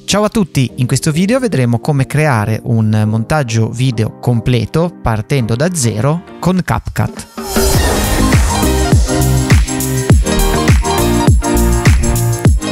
Ciao a tutti, in questo video vedremo come creare un montaggio video completo partendo da zero con CapCut.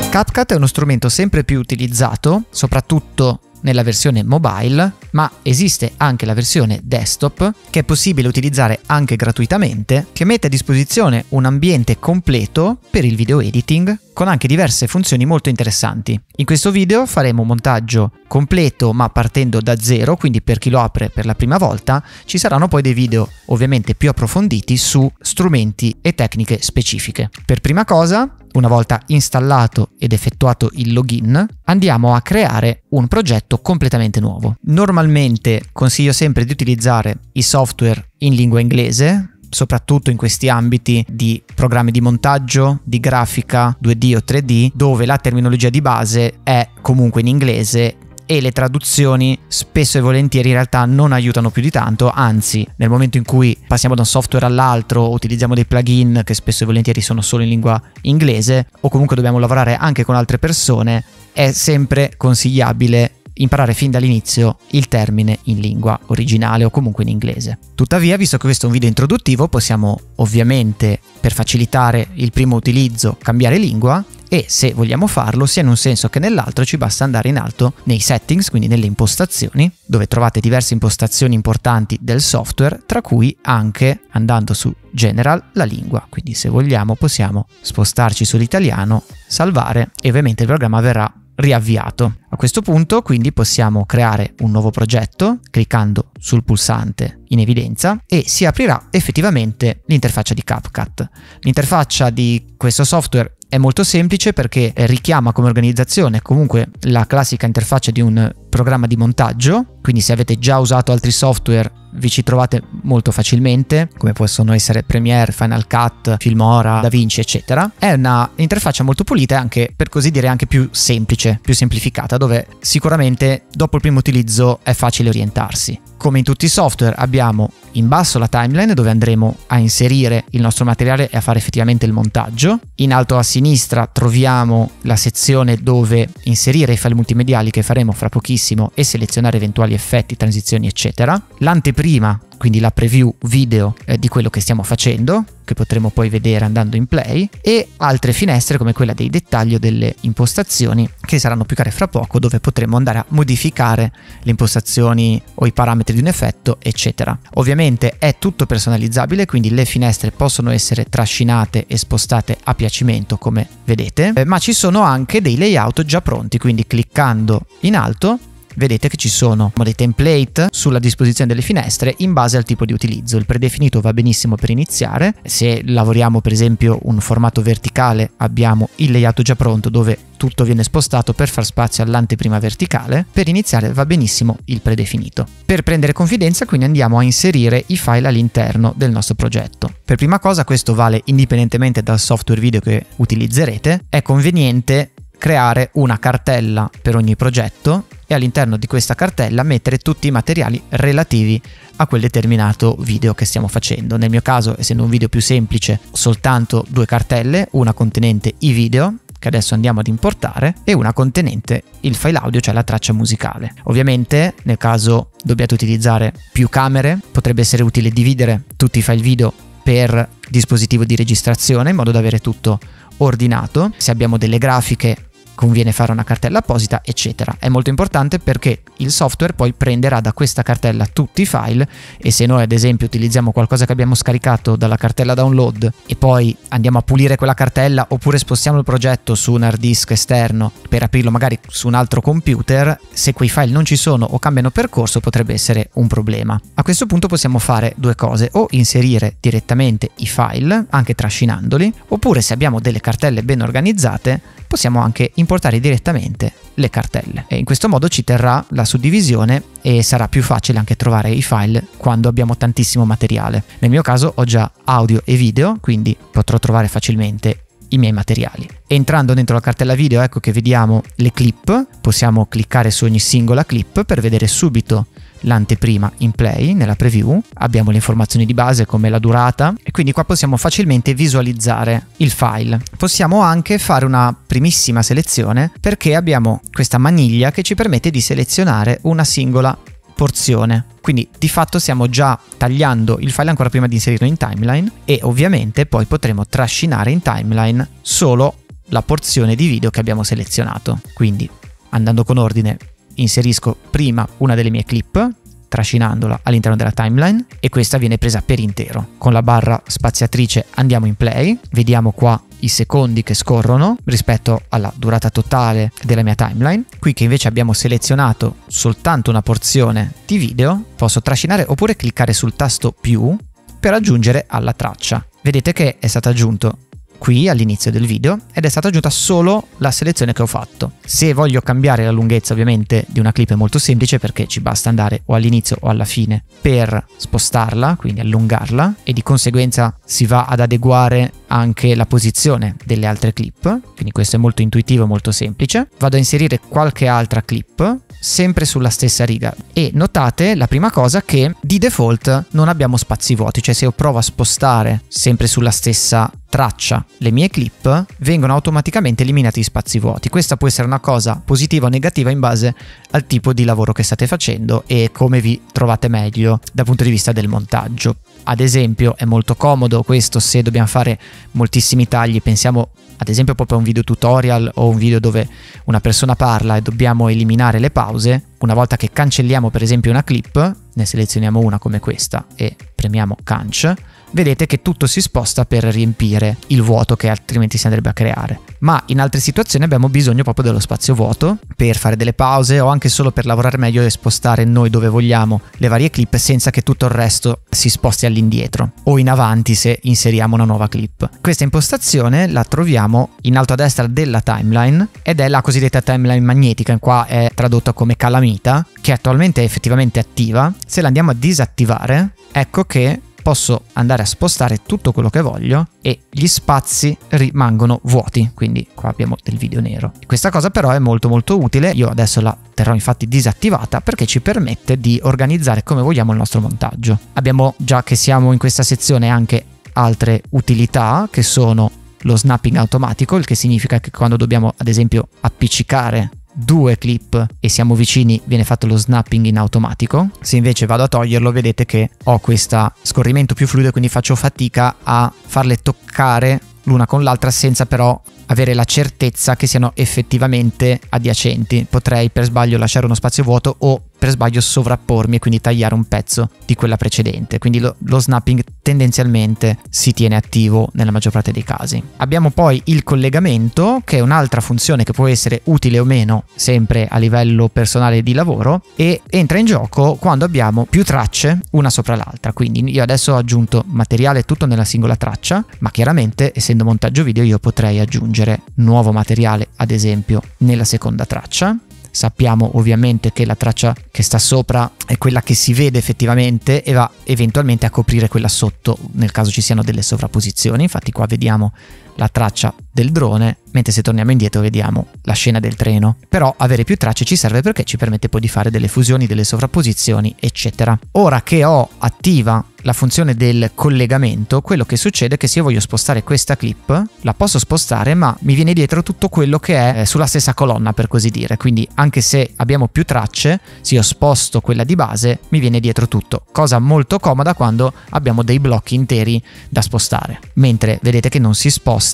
CapCut è uno strumento sempre più utilizzato, soprattutto nella versione mobile, ma esiste anche la versione desktop che è possibile utilizzare anche gratuitamente, che mette a disposizione un ambiente completo per il video editing con anche diverse funzioni molto interessanti. In questo video faremo un montaggio completo ma partendo da zero, quindi per chi lo apre per la prima volta. Ci saranno poi dei video ovviamente più approfonditi su strumenti e tecniche specifiche. Per prima cosa, una volta installato ed effettuato il login, andiamo a creare un progetto completamente nuovo. Normalmente consiglio sempre di utilizzare i software in lingua inglese, soprattutto in questi ambiti di programmi di montaggio, di grafica 2D o 3D, dove la terminologia di base è comunque in inglese e le traduzioni spesso e volentieri in realtà non aiutano più di tanto, anzi nel momento in cui passiamo da un software all'altro, utilizziamo dei plugin che spesso e volentieri sono solo in lingua inglese o comunque dobbiamo lavorare anche con altre persone, è sempre consigliabile imparare fin dall'inizio il termine in lingua originale o comunque in inglese. Tuttavia, visto che questo è un video introduttivo, possiamo ovviamente, per facilitare il primo utilizzo, cambiare lingua e se vogliamo farlo, sia in un senso che nell'altro, ci basta andare in alto nei settings, quindi nelle impostazioni, dove trovate diverse impostazioni importanti del software, tra cui anche, andando su General, la lingua. Quindi se vogliamo possiamo spostarci sull'italiano, salvare e ovviamente il programma verrà riavviato. A questo punto quindi possiamo creare un nuovo progetto cliccando sul pulsante in evidenza e si aprirà effettivamente l'interfaccia di CapCut. L'interfaccia di questo software è molto semplice perché richiama come organizzazione comunque la classica interfaccia di un programma di montaggio, quindi se avete già usato altri software vi ci trovate molto facilmente, come possono essere Premiere, Final Cut, Filmora, DaVinci eccetera. È una interfaccia molto pulita e anche, per così dire, anche più semplice, più semplificata, dove sicuramente dopo il primo utilizzo è facile orientarsi. Come in tutti i software abbiamo in basso la timeline dove andremo a inserire il nostro materiale e a fare effettivamente il montaggio. In alto a sinistra troviamo la sezione dove inserire i file multimediali che faremo fra pochissimo e selezionare eventuali effetti, transizioni eccetera. L'anteprima, quindi la preview video di quello che stiamo facendo, che potremo poi vedere andando in play, e altre finestre come quella dei dettagli o delle impostazioni che saranno più chiare fra poco, dove potremo andare a modificare le impostazioni o i parametri di un effetto eccetera. Ovviamente è tutto personalizzabile, quindi le finestre possono essere trascinate e spostate a piacimento come vedete, ma ci sono anche dei layout già pronti, quindi cliccando in alto vedete che ci sono dei template sulla disposizione delle finestre in base al tipo di utilizzo. Il predefinito va benissimo per iniziare. Se lavoriamo per esempio un formato verticale, abbiamo il layout già pronto dove tutto viene spostato per far spazio all'anteprima verticale. Per iniziare va benissimo il predefinito. Per prendere confidenza quindi andiamo a inserire i file all'interno del nostro progetto. Per prima cosa, questo vale indipendentemente dal software video che utilizzerete, è conveniente creare una cartella per ogni progetto e all'interno di questa cartella mettere tutti i materiali relativi a quel determinato video che stiamo facendo. Nel mio caso, essendo un video più semplice, soltanto due cartelle, una contenente i video che adesso andiamo ad importare e una contenente il file audio, cioè la traccia musicale. Ovviamente nel caso dobbiate utilizzare più camere, potrebbe essere utile dividere tutti i file video per dispositivo di registrazione in modo da avere tutto ordinato. Se abbiamo delle grafiche conviene fare una cartella apposita eccetera. È molto importante perché il software poi prenderà da questa cartella tutti i file e se noi ad esempio utilizziamo qualcosa che abbiamo scaricato dalla cartella download e poi andiamo a pulire quella cartella oppure spostiamo il progetto su un hard disk esterno per aprirlo magari su un altro computer, se quei file non ci sono o cambiano percorso potrebbe essere un problema. A questo punto possiamo fare due cose: o inserire direttamente i file anche trascinandoli, oppure se abbiamo delle cartelle ben organizzate possiamo anche importare direttamente le cartelle e in questo modo ci terrà la suddivisione e sarà più facile anche trovare i file quando abbiamo tantissimo materiale. Nel mio caso ho già audio e video, quindi potrò trovare facilmente i miei materiali. Entrando dentro la cartella video ecco che vediamo le clip, possiamo cliccare su ogni singola clip per vedere subito l'anteprima in play nella preview, abbiamo le informazioni di base come la durata e quindi qua possiamo facilmente visualizzare il file. Possiamo anche fare una primissima selezione perché abbiamo questa maniglia che ci permette di selezionare una singola porzione, quindi di fatto stiamo già tagliando il file ancora prima di inserirlo in timeline e ovviamente poi potremo trascinare in timeline solo la porzione di video che abbiamo selezionato. Quindi andando con ordine inserisco prima una delle mie clip trascinandola all'interno della timeline e questa viene presa per intero. Con la barra spaziatrice andiamo in play, vediamo qua i secondi che scorrono rispetto alla durata totale della mia timeline. Qui che invece abbiamo selezionato soltanto una porzione di video, posso trascinare oppure cliccare sul tasto più per aggiungere alla traccia. Vedete che è stato aggiunto qui all'inizio del video ed è stata aggiunta solo la selezione che ho fatto. Se voglio cambiare la lunghezza ovviamente di una clip è molto semplice perché ci basta andare o all'inizio o alla fine per spostarla, quindi allungarla, e di conseguenza si va ad adeguare anche la posizione delle altre clip, quindi questo è molto intuitivo e molto semplice. Vado a inserire qualche altra clip sempre sulla stessa riga e notate la prima cosa che di default non abbiamo spazi vuoti, cioè se io provo a spostare sempre sulla stessa traccia le mie clip vengono automaticamente eliminati gli spazi vuoti. Questa può essere una cosa positiva o negativa in base al tipo di lavoro che state facendo e come vi trovate meglio dal punto di vista del montaggio. Ad esempio è molto comodo questo se dobbiamo fare moltissimi tagli, pensiamo ad esempio proprio a un video tutorial o un video dove una persona parla e dobbiamo eliminare le pause. Una volta che cancelliamo per esempio una clip, ne selezioniamo una come questa e premiamo Canc, vedete che tutto si sposta per riempire il vuoto che altrimenti si andrebbe a creare. Ma in altre situazioni abbiamo bisogno proprio dello spazio vuoto per fare delle pause o anche solo per lavorare meglio e spostare noi dove vogliamo le varie clip senza che tutto il resto si sposti all'indietro o in avanti se inseriamo una nuova clip. Questa impostazione la troviamo in alto a destra della timeline ed è la cosiddetta timeline magnetica, qua è tradotta come calamita, che attualmente è effettivamente attiva. Se la andiamo a disattivare, ecco che posso andare a spostare tutto quello che voglio e gli spazi rimangono vuoti, quindi qua abbiamo del video nero. Questa cosa però è molto utile, io adesso la terrò infatti disattivata perché ci permette di organizzare come vogliamo il nostro montaggio. Abbiamo, già che siamo in questa sezione, anche altre utilità che sono lo snapping automatico, il che significa che quando dobbiamo ad esempio appiccicare due clip e siamo vicini viene fatto lo snapping in automatico. Se invece vado a toglierlo vedete che ho questo scorrimento più fluido, quindi faccio fatica a farle toccare l'una con l'altra senza però avere la certezza che siano effettivamente adiacenti. Potrei per sbaglio lasciare uno spazio vuoto o per sbaglio sovrappormi e quindi tagliare un pezzo di quella precedente, quindi lo snapping tendenzialmente si tiene attivo nella maggior parte dei casi. Abbiamo poi il collegamento, che è un'altra funzione che può essere utile o meno sempre a livello personale di lavoro e entra in gioco quando abbiamo più tracce una sopra l'altra. Quindi io adesso ho aggiunto materiale tutto nella singola traccia, ma chiaramente essendo montaggio video io potrei aggiungere nuovo materiale ad esempio nella seconda traccia. Sappiamo ovviamente che la traccia che sta sopra è quella che si vede effettivamente e va eventualmente a coprire quella sotto nel caso ci siano delle sovrapposizioni. Infatti qua vediamo la traccia del drone, mentre se torniamo indietro vediamo la scena del treno. Però avere più tracce ci serve perché ci permette poi di fare delle fusioni, delle sovrapposizioni, eccetera. Ora che ho attiva la funzione del collegamento, quello che succede è che se io voglio spostare questa clip la posso spostare, ma mi viene dietro tutto quello che è sulla stessa colonna, per così dire. Quindi anche se abbiamo più tracce, se io sposto quella di base mi viene dietro tutto, cosa molto comoda quando abbiamo dei blocchi interi da spostare, mentre vedete che non si sposta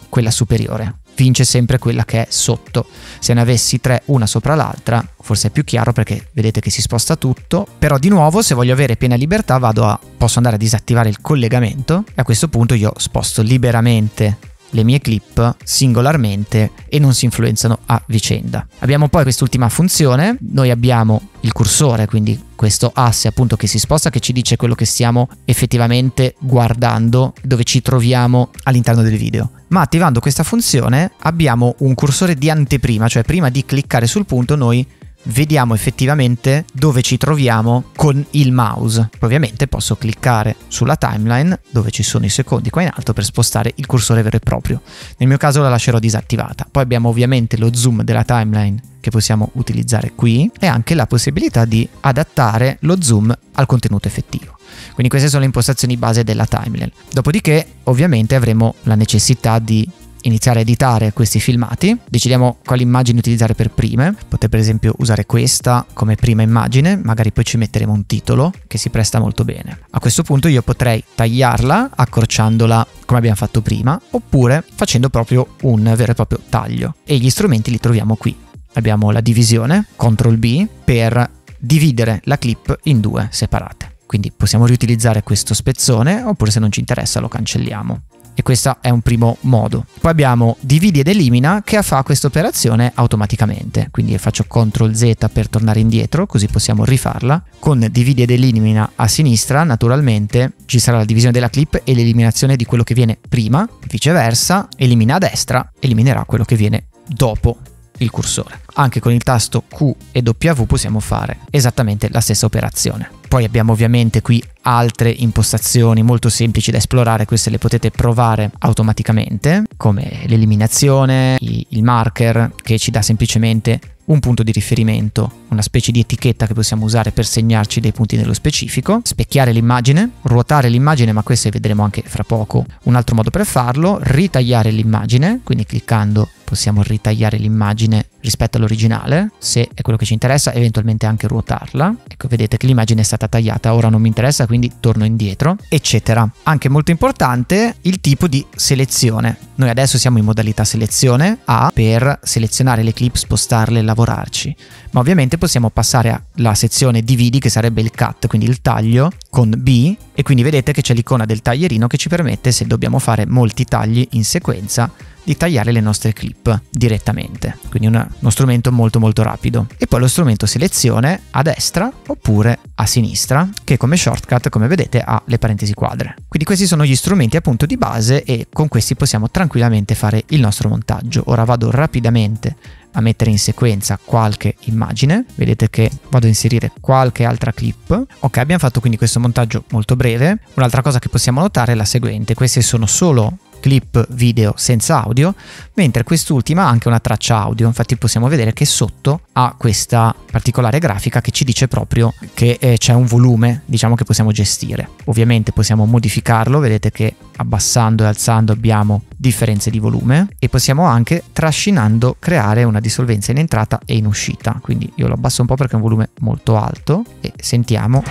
quella superiore, vince sempre quella che è sotto. Se ne avessi tre una sopra l'altra forse è più chiaro perché vedete che si sposta tutto. Però di nuovo se voglio avere piena libertà posso andare a disattivare il collegamento e a questo punto io sposto liberamente le mie clip singolarmente e non si influenzano a vicenda. Abbiamo poi quest'ultima funzione, noi abbiamo il cursore, quindi questo asse appunto che si sposta, che ci dice quello che stiamo effettivamente guardando, dove ci troviamo all'interno del video. Ma attivando questa funzione abbiamo un cursore di anteprima, cioè prima di cliccare sul punto noi vediamo effettivamente dove ci troviamo con il mouse. Ovviamente posso cliccare sulla timeline dove ci sono i secondi qua in alto per spostare il cursore vero e proprio. Nel mio caso la lascerò disattivata. Poi abbiamo ovviamente lo zoom della timeline che possiamo utilizzare qui e anche la possibilità di adattare lo zoom al contenuto effettivo. Quindi queste sono le impostazioni base della timeline. Dopodiché ovviamente avremo la necessità di iniziare a editare questi filmati. Decidiamo quali immagini utilizzare per prime. Potete per esempio usare questa come prima immagine, magari poi ci metteremo un titolo che si presta molto bene. A questo punto io potrei tagliarla accorciandola come abbiamo fatto prima, oppure facendo proprio un vero e proprio taglio, e gli strumenti li troviamo qui. Abbiamo la divisione, CTRL B, per dividere la clip in due separate. Quindi possiamo riutilizzare questo spezzone, oppure se non ci interessa lo cancelliamo. E questo è un primo modo. Poi abbiamo dividi ed elimina, che fa questa operazione automaticamente. Quindi faccio CTRL Z per tornare indietro, così possiamo rifarla. Con dividi ed elimina a sinistra, naturalmente, ci sarà la divisione della clip e l'eliminazione di quello che viene prima. Viceversa, elimina a destra, eliminerà quello che viene dopo il cursore. Anche con il tasto Q e W possiamo fare esattamente la stessa operazione. Poi abbiamo ovviamente qui altre impostazioni molto semplici da esplorare, queste le potete provare automaticamente, come l'eliminazione, il marker che ci dà semplicemente un punto di riferimento, una specie di etichetta che possiamo usare per segnarci dei punti nello specifico, specchiare l'immagine, ruotare l'immagine, ma questo vedremo anche fra poco un altro modo per farlo, ritagliare l'immagine, quindi cliccando possiamo ritagliare l'immagine rispetto all'originale, se è quello che ci interessa, eventualmente anche ruotarla. Ecco, vedete che l'immagine è stata tagliata, ora non mi interessa, quindi torno indietro, eccetera. Anche molto importante il tipo di selezione. Noi adesso siamo in modalità selezione A per selezionare le clip, spostarle e lavorarci, ma ovviamente possiamo passare alla sezione dividi, che sarebbe il cut, quindi il taglio, con B, e quindi vedete che c'è l'icona del taglierino che ci permette, se dobbiamo fare molti tagli in sequenza, di tagliare le nostre clip direttamente. Quindi uno strumento molto rapido. E poi lo strumento selezione a destra oppure a sinistra, che come shortcut, come vedete, ha le parentesi quadre. Quindi questi sono gli strumenti appunto di base, e con questi possiamo tranquillamente fare il nostro montaggio. Ora vado rapidamente a mettere in sequenza qualche immagine, vedete che vado a inserire qualche altra clip. Ok, abbiamo fatto quindi questo montaggio molto breve. Un'altra cosa che possiamo notare è la seguente: queste sono solo clip video senza audio, mentre quest'ultima ha anche una traccia audio. Infatti possiamo vedere che sotto ha questa particolare grafica che ci dice proprio che c'è un volume, diciamo, che possiamo gestire. Ovviamente possiamo modificarlo, vedete che abbassando e alzando abbiamo differenze di volume, e possiamo anche, trascinando, creare una dissolvenza in entrata e in uscita. Quindi io lo abbasso un po' perché è un volume molto alto, e sentiamo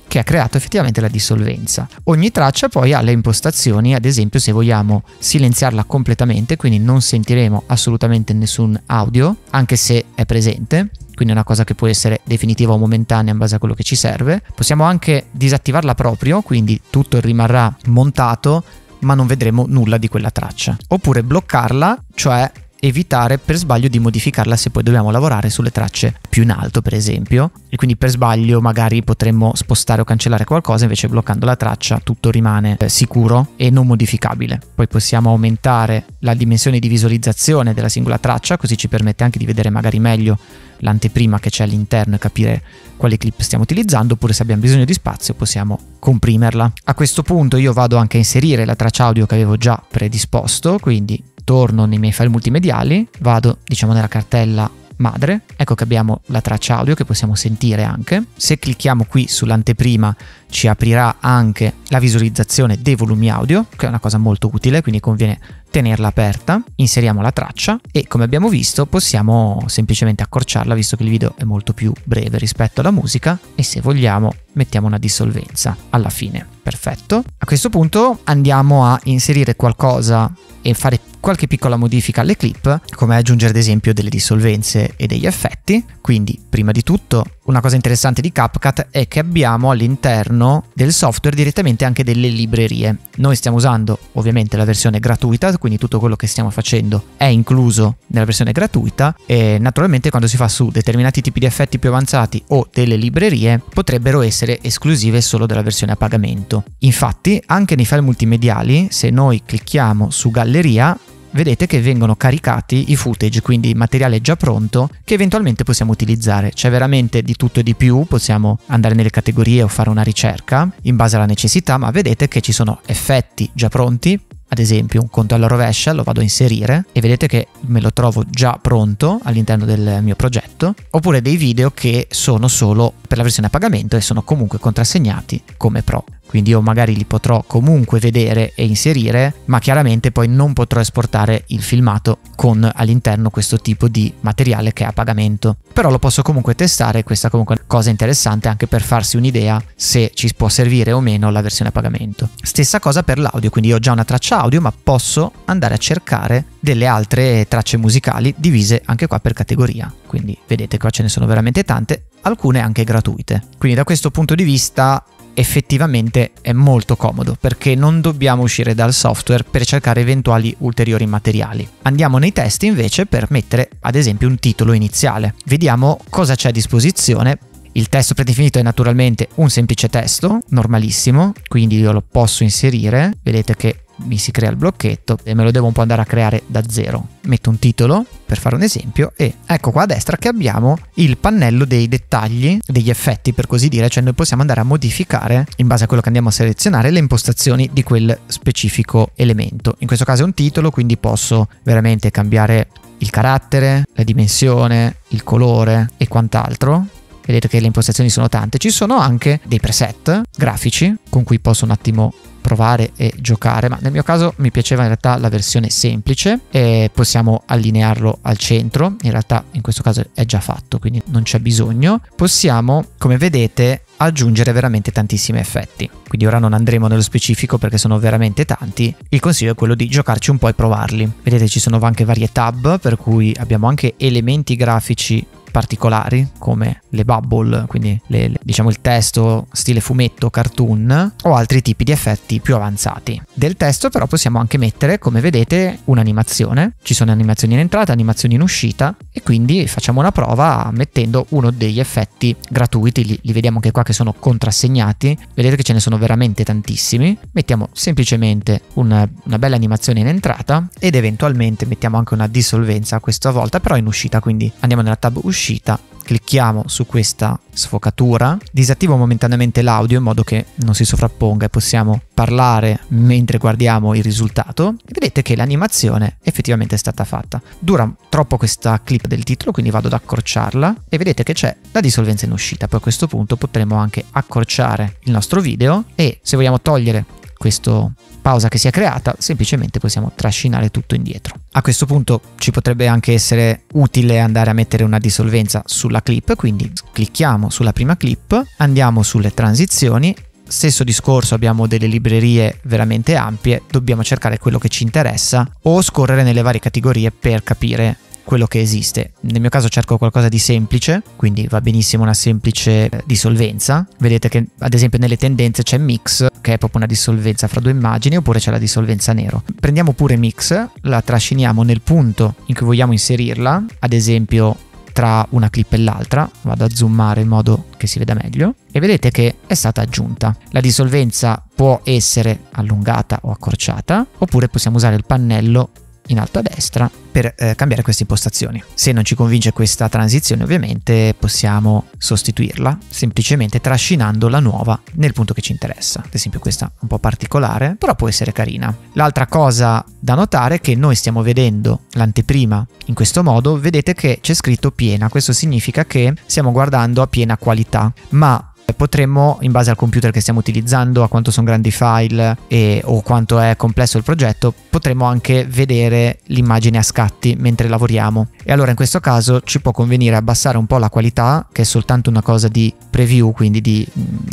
che ha creato effettivamente la dissolvenza. Ogni traccia poi ha le impostazioni, ad esempio se vogliamo silenziarla completamente, quindi non sentiremo assolutamente nessun audio, anche se è presente, quindi è una cosa che può essere definitiva o momentanea in base a quello che ci serve. Possiamo anche disattivarla proprio, quindi tutto rimarrà montato, ma non vedremo nulla di quella traccia. Oppure bloccarla, cioè evitare per sbaglio di modificarla se poi dobbiamo lavorare sulle tracce più in alto, per esempio, e quindi per sbaglio magari potremmo spostare o cancellare qualcosa, invece bloccando la traccia tutto rimane sicuro e non modificabile. Poi possiamo aumentare la dimensione di visualizzazione della singola traccia, così ci permette anche di vedere magari meglio l'anteprima che c'è all'interno e capire quali clip stiamo utilizzando, oppure se abbiamo bisogno di spazio possiamo comprimerla. A questo punto io vado anche a inserire la traccia audio che avevo già predisposto, quindi torno nei miei file multimediali, vado diciamo nella cartella madre, ecco che abbiamo la traccia audio che possiamo sentire anche. Se clicchiamo qui sull'anteprima ci aprirà anche la visualizzazione dei volumi audio, che è una cosa molto utile, quindi conviene tenerla aperta. Inseriamo la traccia e, come abbiamo visto, possiamo semplicemente accorciarla, visto che il video è molto più breve rispetto alla musica, e se vogliamo mettiamo una dissolvenza alla fine. Perfetto. A questo punto andiamo a inserire qualcosa e fare qualche piccola modifica alle clip, come aggiungere ad esempio delle dissolvenze e degli effetti. Quindi prima di tutto una cosa interessante di CapCut è che abbiamo all'interno del software direttamente anche delle librerie. Noi stiamo usando ovviamente la versione gratuita, quindi tutto quello che stiamo facendo è incluso nella versione gratuita, e naturalmente quando si fa su determinati tipi di effetti più avanzati o delle librerie potrebbero essere esclusive solo della versione a pagamento. Infatti anche nei file multimediali, se noi clicchiamo su galleria, vedete che vengono caricati i footage, quindi materiale già pronto che eventualmente possiamo utilizzare. C'è veramente di tutto e di più, possiamo andare nelle categorie o fare una ricerca in base alla necessità, ma vedete che ci sono effetti già pronti. Ad esempio un conto alla rovescia lo vado a inserire e vedete che me lo trovo già pronto all'interno del mio progetto, oppure dei video che sono solo per la versione a pagamento e sono comunque contrassegnati come pro. Quindi io magari li potrò comunque vedere e inserire, ma chiaramente poi non potrò esportare il filmato con all'interno questo tipo di materiale che è a pagamento. Però lo posso comunque testare, questa comunque è una cosa interessante anche per farsi un'idea se ci può servire o meno la versione a pagamento. Stessa cosa per l'audio, quindi io ho già una traccia audio, ma posso andare a cercare delle altre tracce musicali divise anche qua per categoria. Quindi vedete qua ce ne sono veramente tante, alcune anche gratuite. Quindi da questo punto di vista effettivamente è molto comodo, perché non dobbiamo uscire dal software per cercare eventuali ulteriori materiali. Andiamo nei testi invece per mettere ad esempio un titolo iniziale. Vediamo cosa c'è a disposizione. Il testo predefinito è naturalmente un semplice testo, normalissimo, quindi io lo posso inserire. Vedete che mi si crea il blocchetto e me lo devo un po' andare a creare da zero. Metto un titolo per fare un esempio e ecco qua a destra che abbiamo il pannello dei dettagli, degli effetti per così dire, cioè noi possiamo andare a modificare in base a quello che andiamo a selezionare le impostazioni di quel specifico elemento. In questo caso è un titolo, quindi posso veramente cambiare il carattere, la dimensione, il colore e quant'altro. Vedete che le impostazioni sono tante. Ci sono anche dei preset grafici con cui posso un attimo provare e giocare, ma nel mio caso mi piaceva in realtà la versione semplice e possiamo allinearlo al centro. In realtà in questo caso è già fatto, quindi non c'è bisogno. Possiamo, come vedete, aggiungere veramente tantissimi effetti, quindi ora non andremo nello specifico perché sono veramente tanti. Il consiglio è quello di giocarci un po' e provarli. Vedete ci sono anche varie tab, per cui abbiamo anche elementi grafici particolari come le bubble, quindi diciamo il testo stile fumetto, cartoon, o altri tipi di effetti più avanzati. Del testo però possiamo anche mettere, come vedete, un'animazione. Ci sono animazioni in entrata, animazioni in uscita, e quindi facciamo una prova mettendo uno degli effetti gratuiti. Li vediamo anche qua che sono contrassegnati. Vedete che ce ne sono veramente tantissimi. Mettiamo semplicemente una bella animazione in entrata ed eventualmente mettiamo anche una dissolvenza, questa volta però in uscita, quindi andiamo nella tab uscita, clicchiamo su questa sfocatura, disattivo momentaneamente l'audio in modo che non si sovrapponga e possiamo parlare mentre guardiamo il risultato, e vedete che l'animazione effettivamente è stata fatta. Dura troppo questa clip del titolo, quindi vado ad accorciarla e vedete che c'è la dissolvenza in uscita. Poi a questo punto potremo anche accorciare il nostro video e se vogliamo togliere questa pausa che si è creata, semplicemente possiamo trascinare tutto indietro. A questo punto ci potrebbe anche essere utile andare a mettere una dissolvenza sulla clip, quindi clicchiamo sulla prima clip, andiamo sulle transizioni. Stesso discorso, abbiamo delle librerie veramente ampie, dobbiamo cercare quello che ci interessa o scorrere nelle varie categorie per capire quello che esiste. Nel mio caso cerco qualcosa di semplice, quindi va benissimo una semplice dissolvenza. Vedete che ad esempio nelle tendenze c'è mix, che è proprio una dissolvenza fra due immagini, oppure c'è la dissolvenza nero. Prendiamo pure mix, la trasciniamo nel punto in cui vogliamo inserirla, ad esempio tra una clip e l'altra. Vado a zoomare in modo che si veda meglio e vedete che è stata aggiunta. La dissolvenza può essere allungata o accorciata, oppure possiamo usare il pannello in alto a destra per cambiare queste impostazioni. Se non ci convince questa transizione, ovviamente possiamo sostituirla semplicemente trascinando la nuova nel punto che ci interessa. Ad esempio questa è un po' particolare, però può essere carina. L'altra cosa da notare è che noi stiamo vedendo l'anteprima in questo modo. Vedete che c'è scritto piena, questo significa che stiamo guardando a piena qualità, ma potremmo, in base al computer che stiamo utilizzando, a quanto sono grandi i file o quanto è complesso il progetto, potremmo anche vedere l'immagine a scatti mentre lavoriamo, e allora in questo caso ci può convenire abbassare un po' la qualità, che è soltanto una cosa di preview, quindi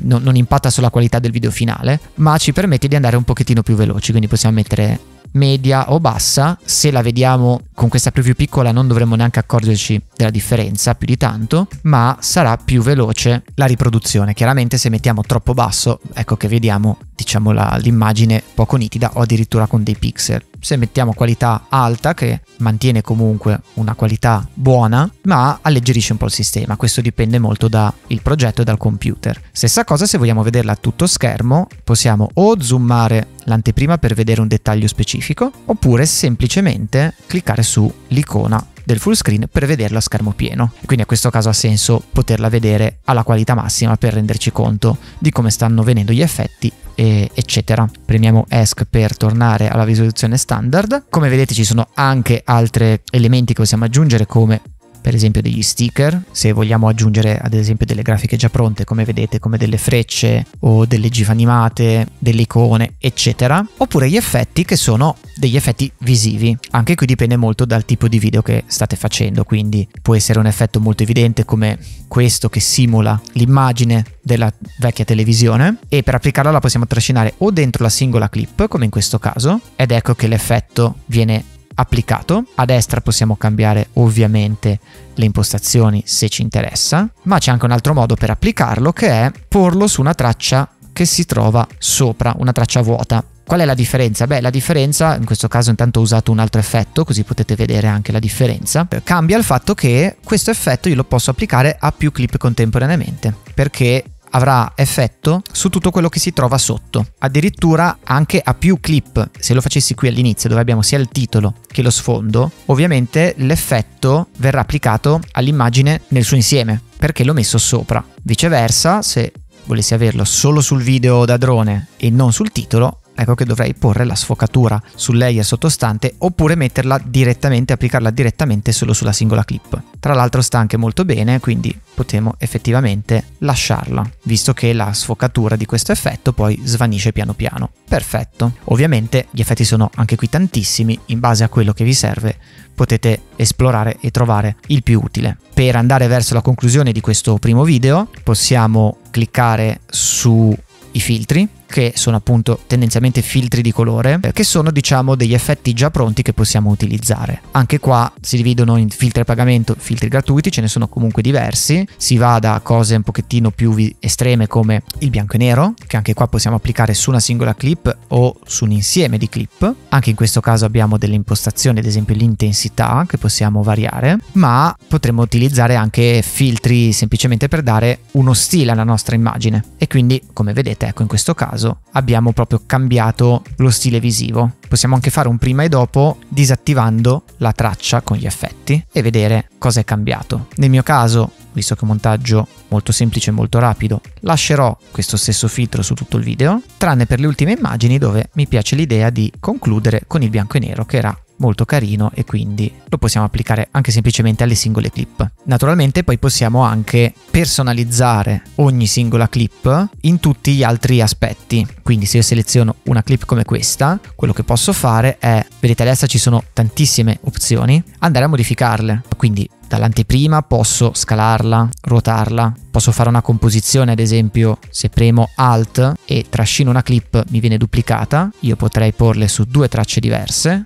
non impatta sulla qualità del video finale, ma ci permette di andare un pochettino più veloci. Quindi possiamo mettere media o bassa. Se la vediamo con questa preview piccola non dovremmo neanche accorgerci della differenza più di tanto, ma sarà più veloce la riproduzione. Chiaramente se mettiamo troppo basso, ecco che vediamo, diciamo, l'immagine poco nitida o addirittura con dei pixel. Se mettiamo qualità alta, che mantiene comunque una qualità buona, ma alleggerisce un po' il sistema. Questo dipende molto dal progetto e dal computer. Stessa cosa se vogliamo vederla a tutto schermo, possiamo o zoomare l'anteprima per vedere un dettaglio specifico, oppure semplicemente cliccare su l'icona del full screen per vederla a schermo pieno. Quindi a questo caso ha senso poterla vedere alla qualità massima per renderci conto di come stanno venendo gli effetti, eccetera. Premiamo ESC per tornare alla visualizzazione standard. Come vedete ci sono anche altri elementi che possiamo aggiungere, come per esempio degli sticker, se vogliamo aggiungere ad esempio delle grafiche già pronte, come vedete, come delle frecce o delle gif animate, delle icone, eccetera, oppure gli effetti che sono degli effetti visivi. Anche qui dipende molto dal tipo di video che state facendo, quindi può essere un effetto molto evidente come questo che simula l'immagine della vecchia televisione, e per applicarla la possiamo trascinare o dentro la singola clip, come in questo caso, ed ecco che l'effetto viene applicato. A destra possiamo cambiare ovviamente le impostazioni se ci interessa, ma c'è anche un altro modo per applicarlo, che è porlo su una traccia che si trova sopra, una traccia vuota. Qual è la differenza? Beh, la differenza, in questo caso intanto ho usato un altro effetto, così potete vedere anche la differenza. Cambia il fatto che questo effetto io lo posso applicare a più clip contemporaneamente, perché avrà effetto su tutto quello che si trova sotto, addirittura anche a più clip. Se lo facessi qui all'inizio, dove abbiamo sia il titolo che lo sfondo, ovviamente l'effetto verrà applicato all'immagine nel suo insieme, perché l'ho messo sopra. Viceversa, se volessi averlo solo sul video da drone e non sul titolo, ecco che dovrei porre la sfocatura sul layer sottostante, oppure metterla direttamente, applicarla direttamente solo sulla singola clip. Tra l'altro sta anche molto bene, quindi potremo effettivamente lasciarla, visto che la sfocatura di questo effetto poi svanisce piano piano. Perfetto. Ovviamente gli effetti sono anche qui tantissimi, in base a quello che vi serve potete esplorare e trovare il più utile. Per andare verso la conclusione di questo primo video possiamo cliccare su i filtri, che sono appunto tendenzialmente filtri di colore, che sono, diciamo, degli effetti già pronti che possiamo utilizzare. Anche qua si dividono in filtri a pagamento, filtri gratuiti, ce ne sono comunque diversi. Si va da cose un pochettino più estreme come il bianco e nero, che anche qua possiamo applicare su una singola clip o su un insieme di clip. Anche in questo caso abbiamo delle impostazioni, ad esempio l'intensità, che possiamo variare, ma potremmo utilizzare anche filtri semplicemente per dare uno stile alla nostra immagine. E quindi, come vedete, ecco, in questo caso abbiamo proprio cambiato lo stile visivo. Possiamo anche fare un prima e dopo disattivando la traccia con gli effetti e vedere cosa è cambiato. Nel mio caso, visto che è un montaggio molto semplice e molto rapido, lascerò questo stesso filtro su tutto il video, tranne per le ultime immagini dove mi piace l'idea di concludere con il bianco e nero, che era molto carino, e quindi lo possiamo applicare anche semplicemente alle singole clip. Naturalmente poi possiamo anche personalizzare ogni singola clip in tutti gli altri aspetti. Quindi se io seleziono una clip come questa, quello che posso fare è, vedete a destra ci sono tantissime opzioni, andare a modificarle. Quindi dall'anteprima posso scalarla, ruotarla, posso fare una composizione, ad esempio se premo Alt e trascino una clip mi viene duplicata, io potrei porle su due tracce diverse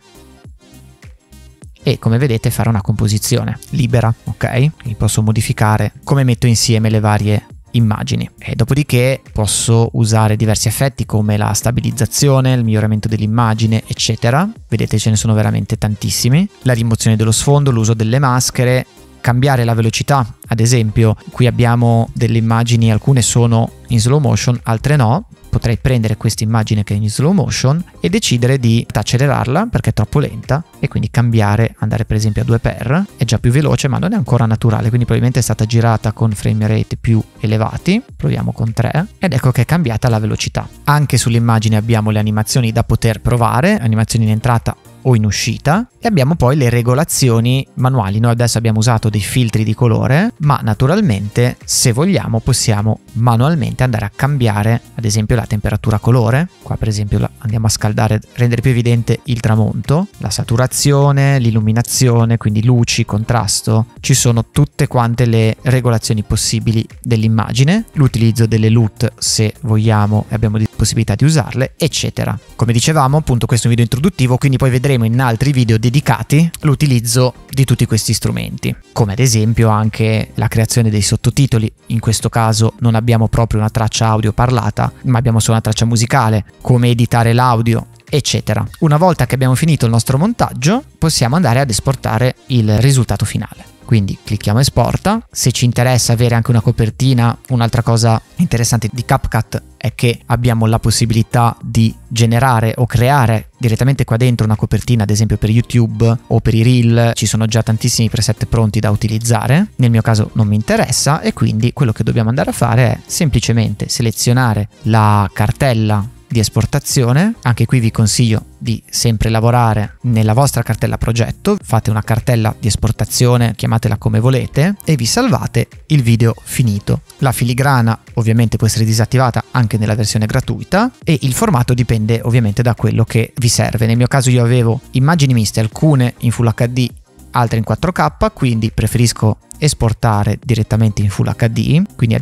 e, come vedete, fare una composizione libera, ok? Quindi posso modificare come metto insieme le varie immagini, e dopodiché posso usare diversi effetti come la stabilizzazione, il miglioramento dell'immagine, eccetera. Vedete, ce ne sono veramente tantissimi. La rimozione dello sfondo, l'uso delle maschere, cambiare la velocità. Ad esempio qui abbiamo delle immagini, alcune sono in slow motion, altre no. Potrei prendere questa immagine che è in slow motion e decidere di accelerarla perché è troppo lenta, e quindi cambiare, andare per esempio a 2x, è già più veloce ma non è ancora naturale, quindi probabilmente è stata girata con frame rate più elevati. Proviamo con 3 ed ecco che è cambiata la velocità. Anche sull'immagine abbiamo le animazioni da poter provare, animazioni in entrata o in uscita, e abbiamo poi le regolazioni manuali. Noi adesso abbiamo usato dei filtri di colore, ma naturalmente se vogliamo possiamo manualmente andare a cambiare ad esempio la temperatura colore. Qua per esempio andiamo a scaldare, rendere più evidente il tramonto, la saturazione, l'illuminazione, quindi luci, contrasto. Ci sono tutte quante le regolazioni possibili dell'immagine, l'utilizzo delle LUT se vogliamo e abbiamo possibilità di usarle, eccetera. Come dicevamo, appunto, questo è un video introduttivo, quindi poi vedremo in altri video dedicati l'utilizzo di tutti questi strumenti, come ad esempio anche la creazione dei sottotitoli. In questo caso non abbiamo proprio una traccia audio parlata, ma abbiamo solo una traccia musicale, come editare l'audio, eccetera. Una volta che abbiamo finito il nostro montaggio, possiamo andare ad esportare il risultato finale. Quindi clicchiamo esporta. Se ci interessa avere anche una copertina, un'altra cosa interessante di CapCut è che abbiamo la possibilità di generare o creare direttamente qua dentro una copertina, ad esempio per YouTube o per i Reel. Ci sono già tantissimi preset pronti da utilizzare. Nel mio caso non mi interessa, e quindi quello che dobbiamo andare a fare è semplicemente selezionare la cartella di esportazione. Anche qui vi consiglio di sempre lavorare nella vostra cartella progetto. Fate una cartella di esportazione, chiamatela come volete, e vi salvate il video finito. La filigrana ovviamente può essere disattivata anche nella versione gratuita, e il formato dipende ovviamente da quello che vi serve. Nel mio caso io avevo immagini miste, alcune in Full HD, altre in 4K, quindi preferisco esportare direttamente in Full HD, quindi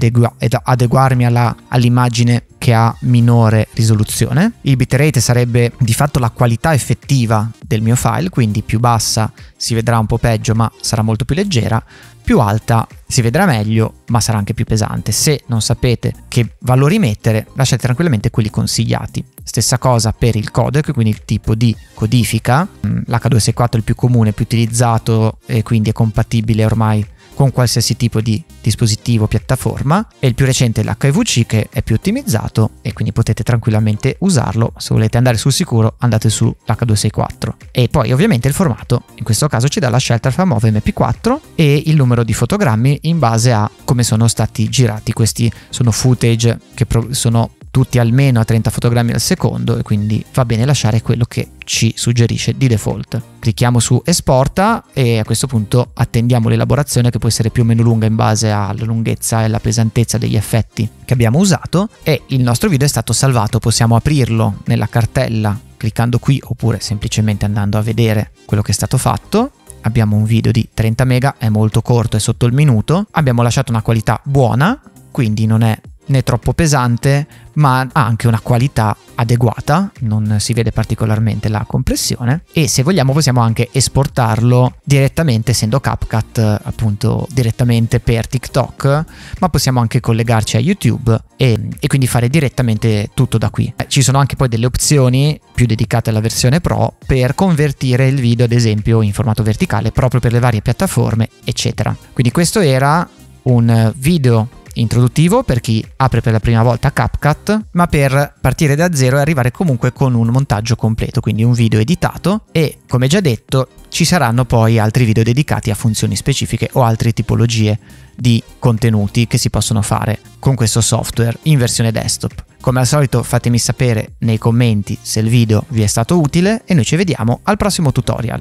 adeguarmi all'immagine che ha minore risoluzione. Il bitrate sarebbe di fatto la qualità effettiva del mio file, quindi più bassa si vedrà un po' peggio ma sarà molto più leggera, più alta si vedrà meglio ma sarà anche più pesante. Se non sapete che valori mettere, lasciate tranquillamente quelli consigliati. Stessa cosa per il codec, quindi il tipo di codifica. L'H264 è il più comune, più utilizzato, e quindi è compatibile ormai con qualsiasi tipo di dispositivo, piattaforma, e il più recente è l'HVC, che è più ottimizzato e quindi potete tranquillamente usarlo. Se volete andare sul sicuro andate su l'H264. E poi ovviamente il formato, in questo caso ci dà la scelta fra MOV MP4 e il numero di fotogrammi in base a come sono stati girati. Questi sono footage che sono tutti almeno a 30 fotogrammi al secondo, e quindi va bene lasciare quello che ci suggerisce di default. Clicchiamo su esporta e a questo punto attendiamo l'elaborazione, che può essere più o meno lunga in base alla lunghezza e alla pesantezza degli effetti che abbiamo usato, e il nostro video è stato salvato. Possiamo aprirlo nella cartella cliccando qui, oppure semplicemente andando a vedere quello che è stato fatto. Abbiamo un video di 30 mega, è molto corto, è sotto il minuto. Abbiamo lasciato una qualità buona, quindi non è né troppo pesante, ma ha anche una qualità adeguata, non si vede particolarmente la compressione, e se vogliamo possiamo anche esportarlo direttamente, essendo CapCut appunto direttamente per TikTok, ma possiamo anche collegarci a YouTube e quindi fare direttamente tutto da qui. Ci sono anche poi delle opzioni più dedicate alla versione Pro per convertire il video ad esempio in formato verticale proprio per le varie piattaforme, eccetera. Quindi questo era un video introduttivo per chi apre per la prima volta CapCut, ma per partire da zero e arrivare comunque con un montaggio completo, quindi un video editato. E come già detto ci saranno poi altri video dedicati a funzioni specifiche o altre tipologie di contenuti che si possono fare con questo software in versione desktop. Come al solito fatemi sapere nei commenti se il video vi è stato utile, e noi ci vediamo al prossimo tutorial.